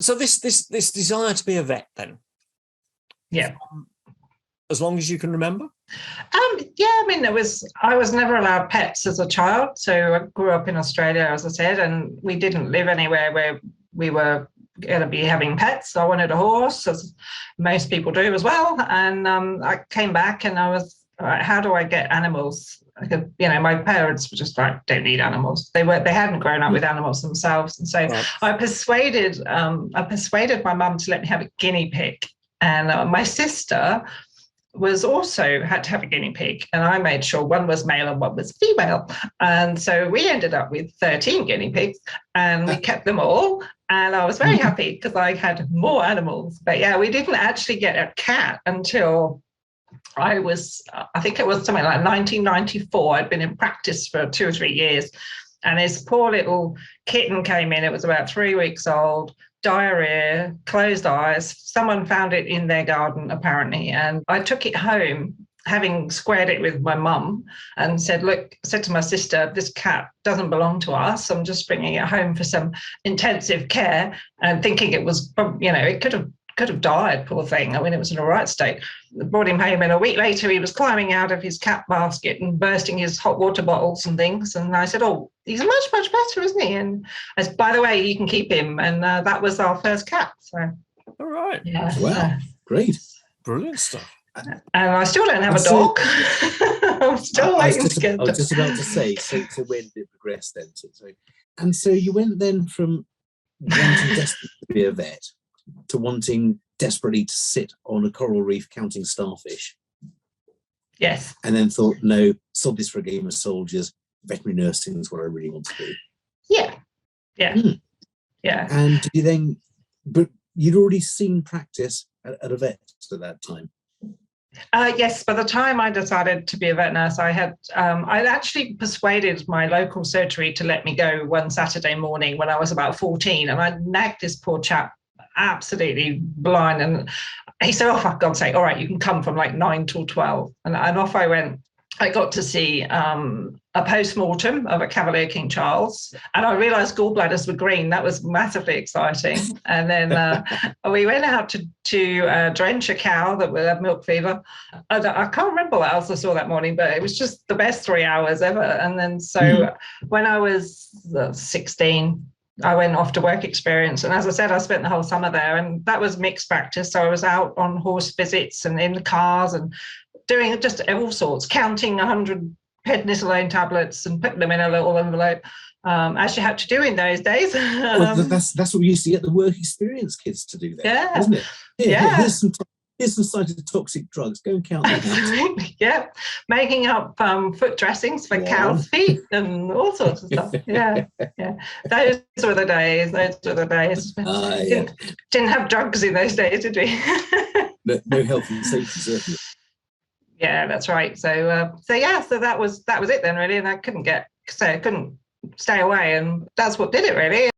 So this desire to be a vet then? Yeah. As long as you can remember? Yeah, I mean, I was never allowed pets as a child. So I grew up in Australia, as I said, and we didn't live anywhere where we were going to be having pets. I wanted a horse, as most people do as well. And I came back and I was, all right, how do I get animals? My parents were just like, don't need animals. They hadn't grown up with animals themselves. And so I persuaded my mum to let me have a guinea pig. And my sister had to have a guinea pig, and I made sure one was male and one was female. And so we ended up with 13 guinea pigs, and we kept them all. And I was very happy because I had more animals. But yeah, we didn't actually get a cat until I think it was something like 1994. I'd been in practice for 2 or 3 years. And this poor little kitten came in. It was about 3 weeks old, diarrhea, closed eyes. Someone found it in their garden, apparently. And I took it home, having squared it with my mum, and said to my sister, this cat doesn't belong to us. I'm just bringing it home for some intensive care, and thinking it was, it could have died, poor thing. I mean, it was in a right state. Brought him home, and a week later, he was climbing out of his cat basket and bursting his hot water bottles and things. And I said, oh, he's much, much better, isn't he? And I said, by the way, you can keep him. And that was our first cat. So, all right. Yeah. Wow. Great. Brilliant stuff. And I still don't have a dog. I'm still waiting to get. I was just about to say, so when did it progress then? And so you went then from wanting desperately to be a vet to wanting desperately to sit on a coral reef counting starfish. Yes. And then thought, no, sold this for a game of soldiers. Veterinary nursing is what I really want to do. Yeah. Yeah. Yeah. And did you then, but you'd already seen practice at a vet at that time. Yes, by the time I decided to be a vet nurse, I'd actually persuaded my local surgery to let me go one Saturday morning when I was about 14, and I nagged this poor chap absolutely blind, and he said, oh, for God's sake, all right, you can come from like 9 till 12, and off I went. I got to see a post-mortem of a Cavalier King Charles, and I realised gallbladders were green. That was massively exciting. And then we went out to drench a cow that would have milk fever. I can't remember what else I saw that morning, but it was just the best 3 hours ever. And then when I was 16, I went off to work experience. And as I said, I spent the whole summer there, and that was mixed practice. So I was out on horse visits and in the cars and doing just all sorts, counting 100 prednisolone tablets and putting them in a little envelope, as you had to do in those days. Well, that's what we used to get the work experience kids to do then, isn't it? Here's some cytotoxic drugs. Go and count them. Absolutely, yeah. Making up foot dressings for cows' feet and all sorts of stuff. Yeah. Those were the days. Didn't have drugs in those days, did we? No health and safety, certainly. Yeah, that's right. So that was it then, really. And I couldn't stay away, and that's what did it, really.